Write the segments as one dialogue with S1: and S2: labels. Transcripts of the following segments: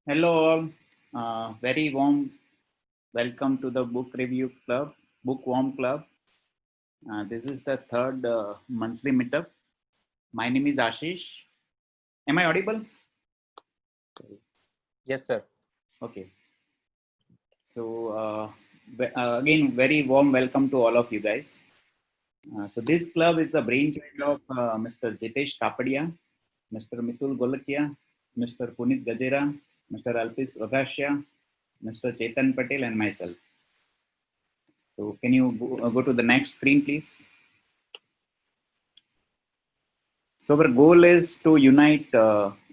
S1: Hello all, very warm welcome to the Book Review Club, Bookworm Club. This is the third monthly meetup. My name is Ashish. Am I audible?
S2: Yes, sir.
S1: Okay. So again, very warm welcome to all of you guys. So this club is the brainchild of Mr. Jitesh Kapadia, Mr. Mitul Golakia, Mr. Punit Gajera, Mr. Alpis Vakashya, Mr. Chetan Patel, and myself. So can you go to the next screen, please? So our goal is to unite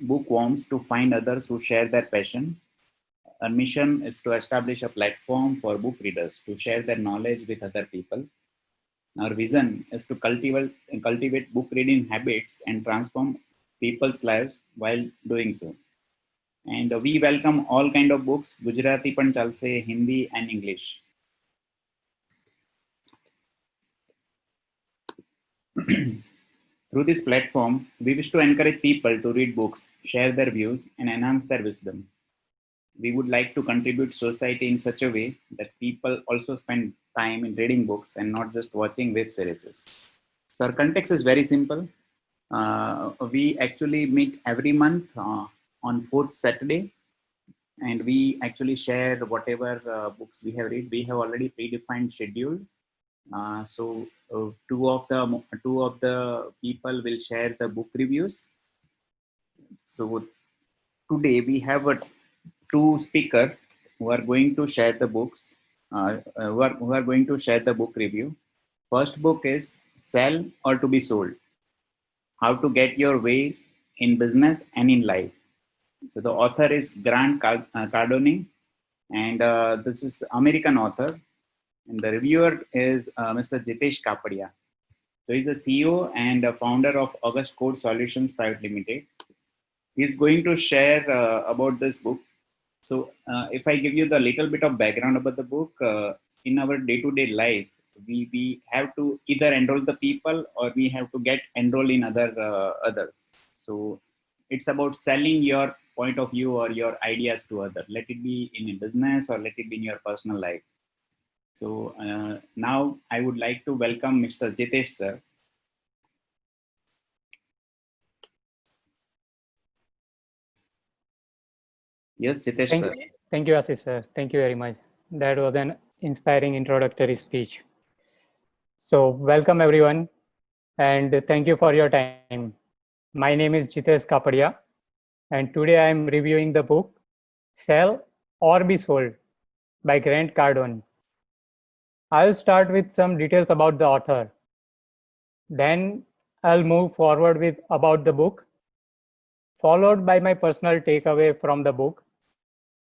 S1: bookworms to find others who share their passion. Our mission is to establish a platform for book readers to share their knowledge with other people. Our vision is to cultivate book reading habits and transform people's lives while doing so. And we welcome all kind of books, Gujarati pan chalse, Hindi and English. Through this platform, we wish to encourage people to read books, share their views, and enhance their wisdom. We would like to contribute society in such a way that people also spend time in reading books and not just watching web series. So our context is very simple. We actually meet every month on fourth Saturday, and we actually share whatever books we have read. We have already predefined schedule. Two of the people will share the book reviews. So today we have two speakers who are going to share the books, who are going to share the book review. First book is Sell or to be Sold: How to Get Your Way in Business and in Life. So the author is Grant Cardone, and this is American author. And the reviewer is Mr. Jitesh Kapadia. So he's a CEO and a founder of August Code Solutions Private Limited. He's going to share about this book. So, if I give you the little bit of background about the book, in our day-to-day life, we have to either enroll the people or we have to get enrolled in others. So, it's about selling your point of view or your ideas to others. Let it be in a business or let it be in your personal life. So now I would like to welcome Mr. Jitesh sir. Yes, Jitesh
S3: Thank
S1: sir.
S3: you. Thank you, Ashish sir. Thank you very much. That was an inspiring introductory speech. So, welcome everyone, and thank you for your time. My name is Jitesh Kapadia, and today I am reviewing the book Sell or Be Sold by Grant Cardone. I'll start with some details about the author. Then I'll move forward with about the book, followed by my personal takeaway from the book,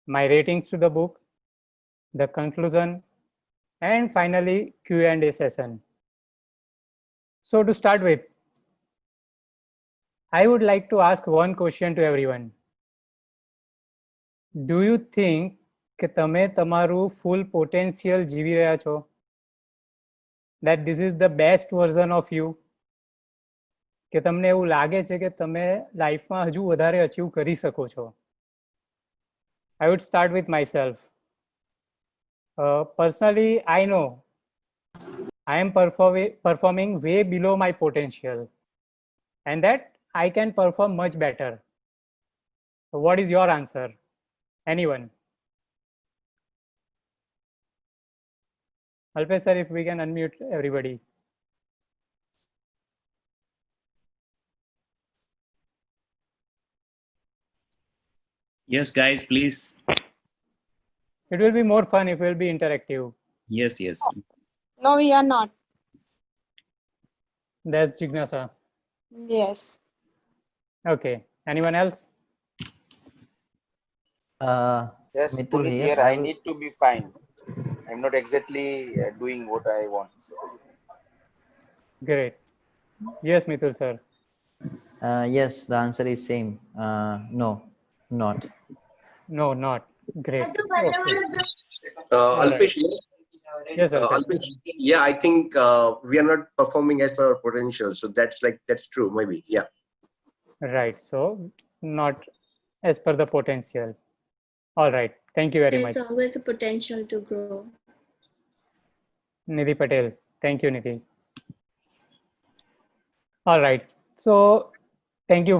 S3: my ratings to the book, the conclusion, and finally Q&A session. So to start with, I would like to ask one question to everyone. Do you think કે તમે તમારું full potential જીવી રહ્યા છો? That this is the best version of you? કે તમને એવું લાગે છે કે તમે લાઈફમાં હજુ વધારે અચીવ કરી શકો છો? I would start with myself. Personally, I know I am performing way below my potential and that I can perform much better. So what is your answer? Anyone? Alpesh sir, if we can unmute everybody.
S1: Yes, guys, please.
S3: It will be more fun if it will be interactive.
S1: Yes, yes.
S4: No, we are not.
S3: That's Jignasa.
S4: Yes.
S3: Okay. Anyone else?
S2: Yes,
S5: Mitul
S2: Punit
S5: here.
S2: here. I need to be fine. I'm not exactly doing what I want. So.
S3: Great. Yes, Mitul sir.
S5: Yes, the answer is same. No, not.
S3: No, not. Great. Okay.
S6: Alpesh,
S3: Yes, Alpesh.
S6: Alpesh, yeah, I think we are not performing as per our potential. So that's true, maybe. Yeah.
S3: Right. So not as per the potential. All right. Thank you very
S7: There's
S3: much.
S7: always a potential to grow.
S3: Nidhi Patel. Thank you, Nidhi. All right. So thank you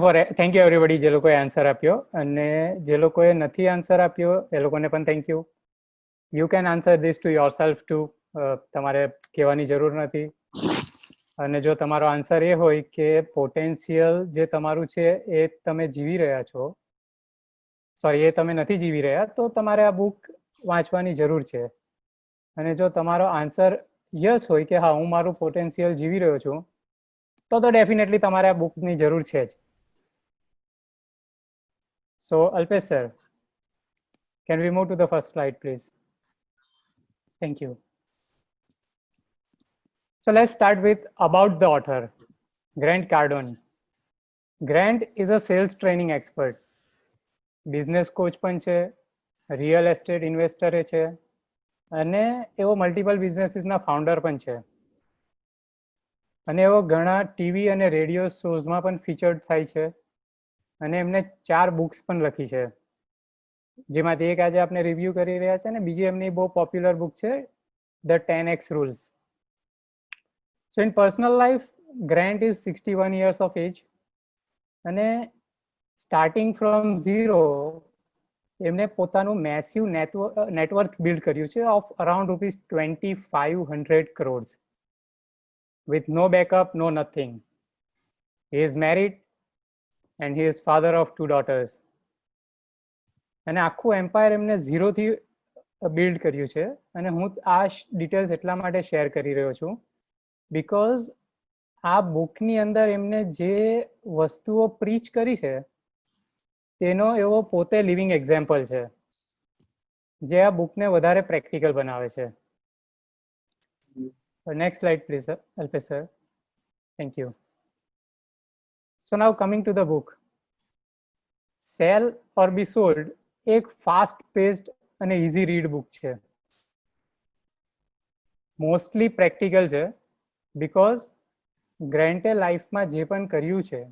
S3: everybody જે લોકોએ answer આપ્યો અને જે લોકોએ નથી answer આપ્યો એ લોકોને પણ thank you. You can answer this to your self two. તમારે કહેવાની જરૂર નથી. અને જો તમારો આન્સર એ હોય કે પોટેન્શિયલ જે તમારું છે એ તમે જીવી રહ્યા છો, સોરી એ તમે નથી જીવી રહ્યા, તો તમારે આ બુક વાંચવાની જરૂર છે. અને જો તમારો આન્સર યસ હોય કે હા હું મારું પોટેન્શિયલ જીવી રહ્યો છું, તો ડેફિનેટલી તમારે આ બુકની જરૂર છે જ. So Alpesh sir, can we move to the first slide please? Thank you. So let's start with about the author, Grant Cardone. Grant is a sales training expert. Business coach પણ છે, રિયલ એસ્ટેટ ઇન્વેસ્ટરે છે અને એવો multiple બિઝનેસીસના founder પણ છે. અને એવો ઘણા ટીવી અને રેડિયો શોઝમાં પણ ફીચર્ડ થાય છે અને એમને 4 બુક્સ પણ લખી છે, જેમાંથી એક આજે આપણે રિવ્યુ કરી રહ્યા છે અને બીજી એમની બહુ પોપ્યુલર બુક છે the 10x rules. So in personal life grant is 61 years of age અને સ્ટાર્ટિંગ ફ્રોમ ઝીરો એમને પોતાનું મેસિવ નેટવર્થ બિલ્ડ કર્યું છે of around ₹2500 crores with no backup, no nothing. He is married and he is father of 2 daughters. અને આખું umpire એમને ઝીરોથી build કર્યું છે. અને હું આ ડિટેલ્સ એટલા માટે શેર કરી રહ્યો છું બિકોઝ આ બુકની અંદર એમને જે વસ્તુઓ પ્રીચ કરી છે તેનો એવો પોતે લિવિંગ એક્ઝામ્પલ છે, જે આ બુકને વધારે પ્રેક્ટિકલ બનાવે છે. Next slide please Alpesh sir. Thank you. So now coming to the book. Sell or be sold એક ફાસ્ટ પેસ્ડ અને ઇઝી રીડ બુક છે. મોસ્ટલી પ્રેક્ટિકલ છે બિકોઝ ગ્રાન્ટે લાઈફમાં જે પણ કર્યું છે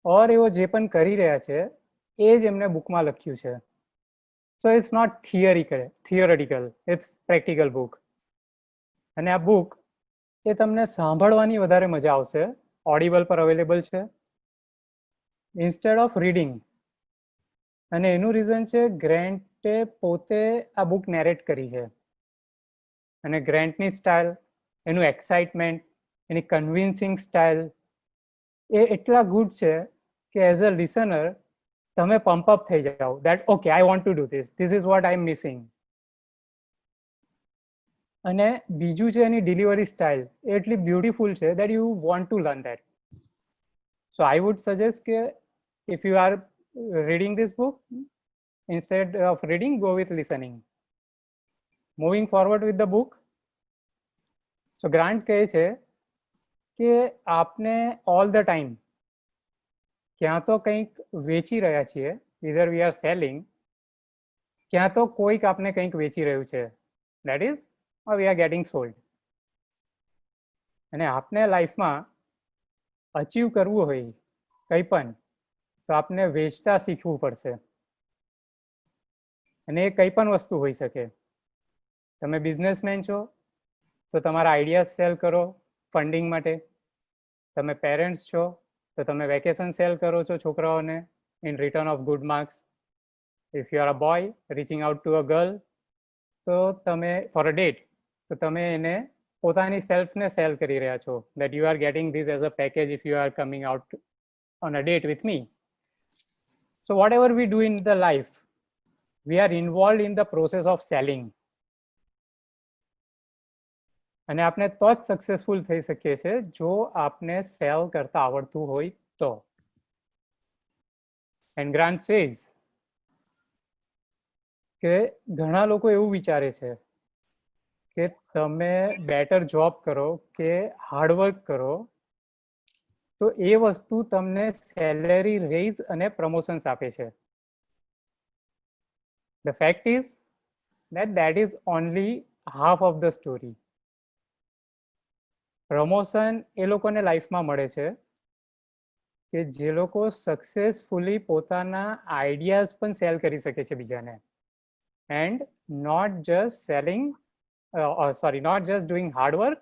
S3: ઓર એવો જે પણ કરી રહ્યા છે એ જ એમને બુકમાં લખ્યું છે. So it's not theoretical, it's practical book. અને આ બુક એ તમને સાંભળવાની વધારે મજા આવશે. ઓડિબલ પર અવેલેબલ છે ઇન્સ્ટેડ ઓફ રીડિંગ. અને એનું રીઝન છે ગ્રાન્ટે પોતે આ બુક નેરેટ કરી છે અને ગ્રાન્ટની સ્ટાઇલ, એનું એક્સાઇટમેન્ટ, એની કન્વિન્સિંગ સ્ટાઇલ એ એટલા ગુડ છે કે એઝ અ લિસનર તમે પમ્પ અપ થઈ જાઓ that okay I want to do this is what I am missing. અને બીજું છે એની ડિલિવરી સ્ટાઇલ એ એટલી બ્યુટીફુલ છે that you want to learn that. So I would suggest કે if you are reading this book, instead of reading, go with listening. Moving forward with the book. So Grant કહે છે કે આપને all the time ક્યાં તો કંઈક વેચી રહ્યા છીએ, either we are selling, ક્યાં તો કોઈક આપને કંઈક વેચી રહ્યું છે, that is we are getting sold. અને આપને લાઈફમાં અચીવ કરવું હોય કંઈ પણ તો આપને વેચતા શીખવું પડશે. અને એ કંઈ પણ વસ્તુ હોઈ શકે. તમે બિઝનેસમેન છો તો તમારા આઈડિયાઝ સેલ કરો ફંડિંગ માટે. તમે પેરેન્ટ્સ છો તો તમે વેકેશન સેલ કરો છો છોકરાઓને in written of good marks. If you are a boy reaching out to a girl તો તમે ફોર અ ડેટ તો તમે એને પોતાની સેલ્ફને સેલ કરી રહ્યા છો that you are getting this as a package if you R coming out on a date with me. So whatever we do in the life, we are involved in the process of selling. અને આપણે તો જ successful થઈ શકીએ છીએ જો આપને cell કરતા આવડતું હોય તો. એન્ડ ગ્રાન્ટ સેઝ કે ઘણા લોકો એવું વિચારે છે કે તમે બેટર જોબ કરો કે હાર્ડવર્ક કરો તો એ વસ્તુ તમને સેલેરી રેઝ અને પ્રમોશન્સ આપે છે. The fact is that is only half of the story. Promotion એ લોકોને લાઈફમાં મળે છે કે જે લોકો સક્સેસફુલી પોતાના આઈડિયાઝ પણ સેલ કરી શકે છે બીજાને. and not just selling, not just doing hard work.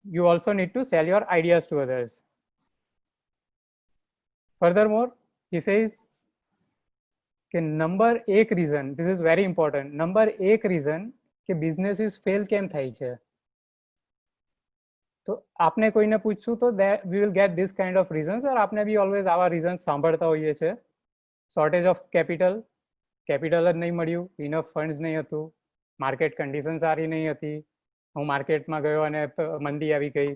S3: You also need to sell your ideas to others. Furthermore, he says कि number 1 reason, this is very important, number 1 reason કે businesses fail કેમ થાય છે, તો આપને કોઈને પૂછશું તો we will get this kind of reasons, और आपने भी always આવા reasons સાંભળતા હોઈએ છે. શોર્ટેજ ઓફ કેપિટલ જ નહીં મળ્યું, ઇનફ ફંડ્સ નહીં હતું, માર્કેટ કન્ડિશન સારી નહીં હતી, હું માર્કેટમાં ગયો અને મંદી આવી ગઈ.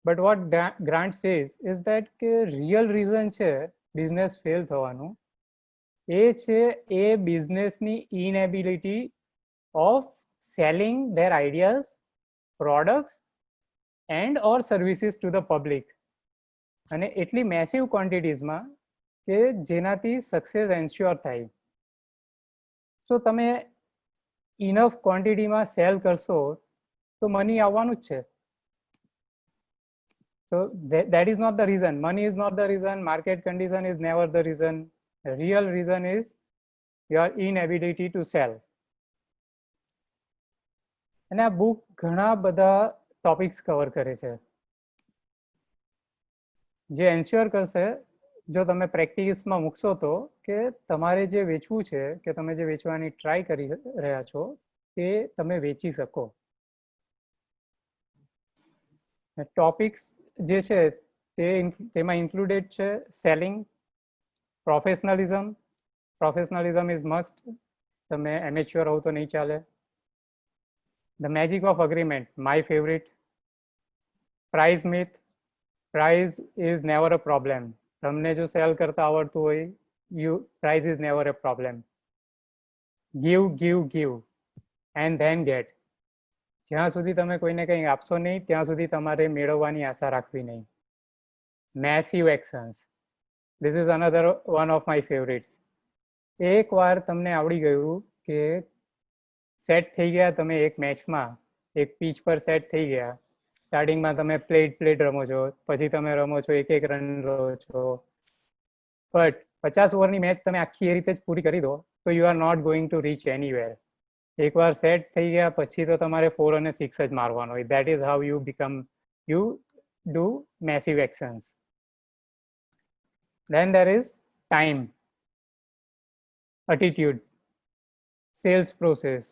S3: But what Grant says is that કે રિયલ રીઝન છે બિઝનેસ ફેલ થવાનું એ છે એ બિઝનેસની inability of selling their ideas, products and or services to the public, અને એટલી મેસિવ ક્વોન્ટિટીઝમાં કે જેનાથી સક્સેસ એન્શ્યોર થાય. સો તમે ઇનફ ક્વોન્ટિટીમાં સેલ કરશો તો મની આવવાનું જ છે. So that is not the reason. Money is not the reason. Market condition is never the reason. The real reason is your inability to sell. અને આ બુક ઘણા બધા ટોપિક્સ કવર કરે છે જે એન્શ્યોર કરશે જો તમે પ્રેક્ટિસમાં મૂકશો તો કે તમારે જે વેચવું છે કે તમે જે વેચવાની ટ્રાય કરી રહ્યા છો તે તમે વેચી શકો. ટોપિક્સ જે છે તેમાં ઇન્ક્લુડેડ છે સેલિંગ, પ્રોફેશનલિઝમ ઇઝ મસ્ટ, તમે એમેચ્યોર હો તો નહીં ચાલે. The magic of agreement, my favourite. Price myth, price is never a problem, તમને જો સેલ કરતા આવડતું હોય price is never a problem. Give give give and then get, જ્યાં સુધી તમે કોઈને કંઈ આપશો નહીં ત્યાં સુધી તમારે મેળવવાની આશા રાખવી નહીં. Massive actions, this is another one of my favourites. એકવાર તમને આવડી ગયું કે સેટ થઈ ગયા તમે એક મેચમાં, એક પીચ પર સેટ થઈ ગયા, સ્ટાર્ટિંગમાં તમે પ્લેટ રમો છો, પછી તમે રમો છો એક રન રહો છો, બટ 50 ઓવરની મેચ તમે આખી એ રીતે જ પૂરી કરી દો તો you are not going to reach anywhere. એકવાર સેટ થઈ ગયા પછી તો તમારે 4 અને 6 જ મારવાનો હોય. That is how you do massive actions. Then there is time, attitude, sales process,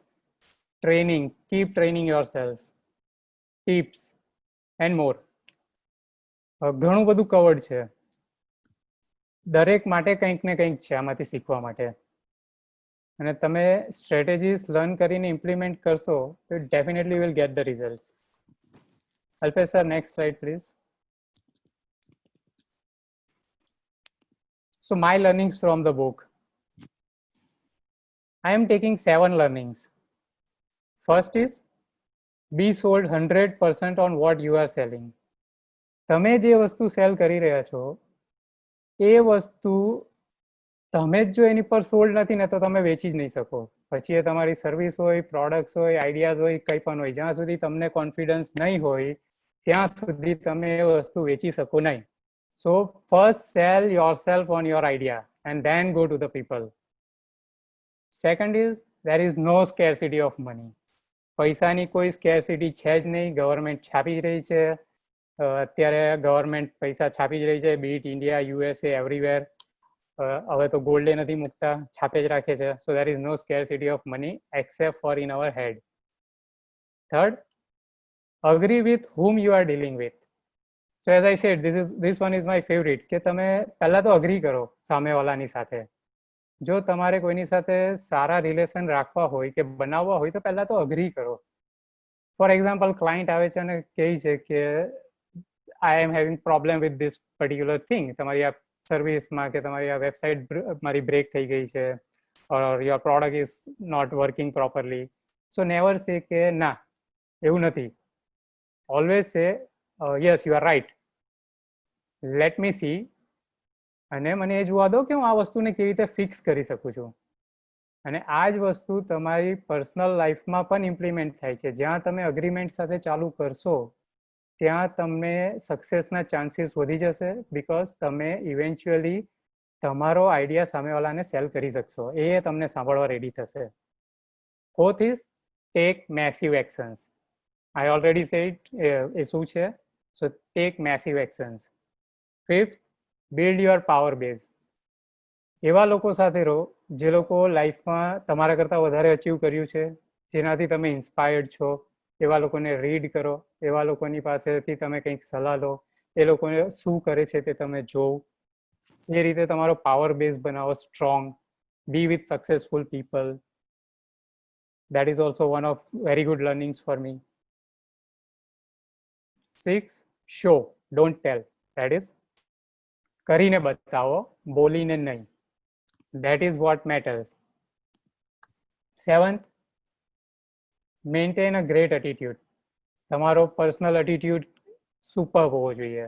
S3: training, keep training yourself, tips and more. ઘણું બધું કવર્ડ છે, દરેક માટે કંઈક ને કંઈક છે આમાંથી શીખવા માટે, અને તમે સ્ટ્રેટેજીસ લર્ન કરીને ઇમ્પ્લિમેન્ટ કરશો તો definitely will get the results. Alpesh sir, next slide please. So my learnings from the book. I am taking 7 learnings. First is be sold 100% on what you are selling. તમે જે વસ્તુ cell કરી રહ્યા છો એ વસ્તુ તમે જ જો એની પર સોલ્ડ નથી ને તો તમે વેચી જ નહીં શકો. પછી એ તમારી સર્વિસ હોય, પ્રોડક્ટ્સ હોય, આઈડિયાઝ હોય, કંઈ પણ હોય, જ્યાં સુધી તમને કોન્ફિડન્સ નહીં હોય ત્યાં સુધી તમે એ વસ્તુ વેચી શકો નહીં. So first sell yourself on your idea and then go to the people. Second is there is no scarcity of money. પૈસાની કોઈ સ્કેર્સિટી છે જ નહીં. ગવર્મેન્ટ છાપી જ રહી છે, અત્યારે ગવર્મેન્ટ પૈસા છાપી જ રહી છે, બીટ ઇન્ડિયા, યુએસએ, એવરીવેર. હવે તો ગોલ્ડે નથી મૂકતા, છાપે જ રાખે છે. સો there is no scarcity of money except for in our head. Third, agree with whom you are dealing with. So as I said, this one is my favorite કે તમે પહેલા તો અગ્રી કરો સામેવાળાની સાથે. જો તમારે કોઈની સાથે સારા રિલેશન રાખવા હોય કે બનાવવા હોય તો પહેલા તો અગ્રી કરો. ફોર એક્ઝામ્પલ, ક્લાયન્ટ આવે છે અને કહે છે કે I am having problem with this particular thing, તમારી આ સર્વિસમાં કે તમારી આ વેબસાઇટ મારી બ્રેક થઈ ગઈ છે, or your product is not working properly. So never say કે ના એવું નથી. Always say yes you are right, let me see, અને મને એ જોવા દો કે હું આ વસ્તુને કેવી રીતે ફિક્સ કરી શકું છું. અને આ જ વસ્તુ તમારી પર્સનલ લાઈફમાં પણ ઇમ્પ્લિમેન્ટ થાય છે. જ્યાં તમે અગ્રીમેન્ટ સાથે ચાલુ કરશો ત્યાં તમને સક્સેસના ચાન્સીસ વધી જશે, બિકોઝ તમે ઇવેન્ચ્યુઅલી તમારો આઈડિયા સામેવાળાને સેલ કરી શકશો, એ તમને સાંભળવા રેડી થશે. Fourth is take massive actions. I already said એ શું છે, so take massive actions. Fifth, build your power base. એવા લોકો સાથે રહો જે લોકો લાઈફમાં તમારા કરતાં વધારે અચીવ કર્યું છે, જેનાથી તમે ઇન્સ્પાયર્ડ છો. એવા લોકોને રીડ કરો, એવા લોકોની પાસેથી તમે કંઈક સલાહ લો, એ લોકોને શું કરે છે તે તમે જોવો. એ રીતે તમારો પાવર બેઝ બનાવો strong. Be with successful people. That is also one of very good learnings for me. 6, show don't tell. That is કરીને બતાવો, બોલીને નહીં. That is what matters. 7th, maintain a great attitude. તમારો personal attitude super હોવો જોઈએ.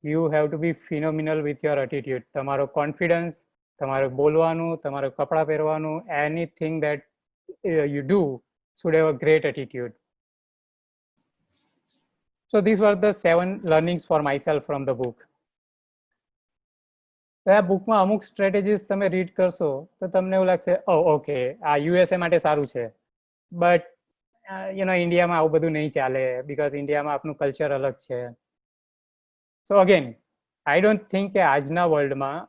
S3: You have to be phenomenal with your attitude. તમારો confidence, તમારું બોલવાનું, તમારું કપડાં પહેરવાનું, anything that you do should have a great attitude. So these were the 7 learnings for myself from the book. આ બુકમાં અમુક સ્ટ્રેટેજીસ તમે રીડ કરશો તો તમને એવું લાગશે, ઓકે આ યુએસએ માટે સારું છે, બટ ઇન્ડિયામાં આવું બધું નહીં ચાલે, બિકોઝ ઇન્ડિયામાં આપણું કલ્ચર અલગ છે. સો અગેન આઈ ડોન્ટ થિંક કે આજના વર્લ્ડમાં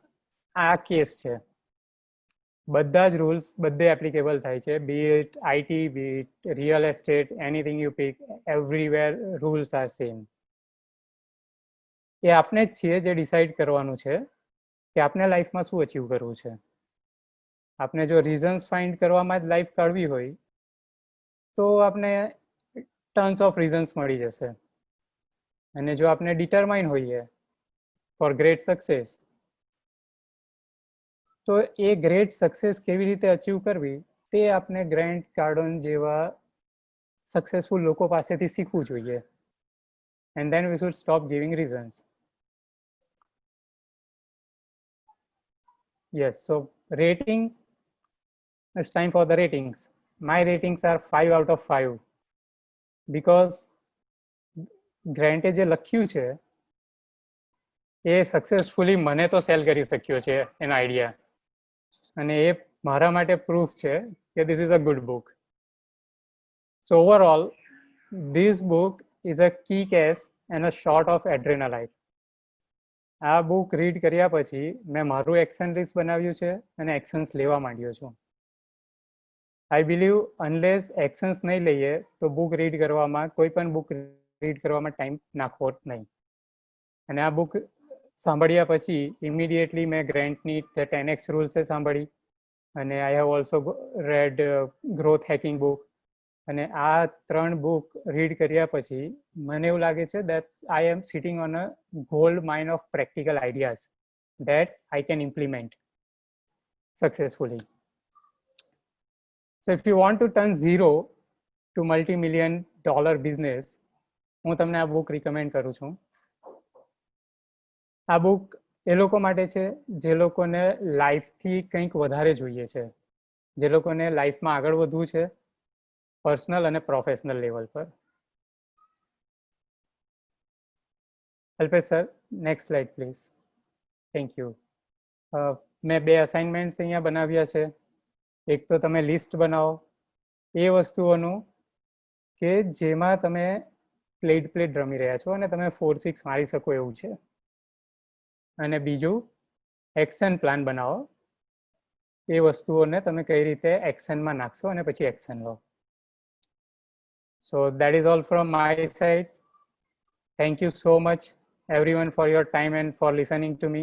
S3: આ કેસ છે. બધા જ રૂલ્સ બધે એપ્લિકેબલ થાય છે, be it IT, be it real estate, anything you pick, everywhere rules are same. એ આપણે જ છીએ જે ડિસાઇડ કરવાનું છે કે આપણે લાઈફમાં શું અચીવ કરવું છે. આપણે જો રીઝન્સ ફાઇન્ડ કરવામાં જ લાઈફ કાઢવી હોય તો આપણે ટન્સ ઓફ રીઝન્સ મળી જશે. અને જો આપણે ડિટરમાઇન હોઈએ ફોર ગ્રેટ સક્સેસ, તો એ ગ્રેટ સક્સેસ કેવી રીતે અચીવ કરવી તે આપણે ગ્રેન્ટ કાર્ડન જેવા સક્સેસફુલ લોકો પાસેથી શીખવું જોઈએ. And then we should stop giving reasons. Yes, so rating, it's time for the ratings. My ratings are 5 out of 5 because Grant જે લખ્યું છે એ સક્સેસફુલી મને તો સેલ કરી શક્યો છે એનો આઈડિયા, અને એ મારા માટે પ્રૂફ છે કે this is a good book. So overall, this book is a kick ass and a shot of adrenaline. આ બુક રીડ કર્યા પછી મેં મારું એક્શન લિસ્ટ બનાવ્યું છે અને એક્શન્સ લેવા માંડ્યો છું. આઈ બિલીવ અનલેસ એક્શન્સ નહીં લઈએ તો બુક રીડ કરવામાં, કોઈ પણ બુક રીડ કરવામાં ટાઈમ નાખવો નહીં. અને આ બુક સાંભળ્યા પછી ઇમિડિયેટલી મેં ગ્રેન્ટની 10x રૂલ્સે સાંભળી, અને I have also red growth hacking book. અને આ 3 બુક રીડ કર્યા પછી મને એવું લાગે છે that I am sitting on a gold mine of practical ideas that I can implement successfully. So if you want to turn zero to multi-million dollar business, હું તમને આ બુક રિકમેન્ડ કરું છું. આ બુક એ લોકો માટે છે જે લોકોને લાઈફથી કંઈક વધારે જોઈએ છે, જે લોકોને લાઈફમાં આગળ વધવું છે પર્સનલ અને પ્રોફેશનલ લેવલ પર. Alpesh sir, next slide please. Thank you. મેં 2 અસાઇનમેન્ટ્સ અહીંયા બનાવ્યા છે. એક તો તમે લિસ્ટ બનાવો એ વસ્તુઓનું કે જેમાં તમે પ્લેટ રમી રહ્યા છો અને તમે 4-6 મારી શકો એવું છે. અને બીજું એક્શન પ્લાન બનાવો, એ વસ્તુઓને તમે કઈ રીતે એક્શનમાં નાખશો અને પછી એક્શન લો. So that is all from my side. Thank you so much everyone for your time and for listening to me.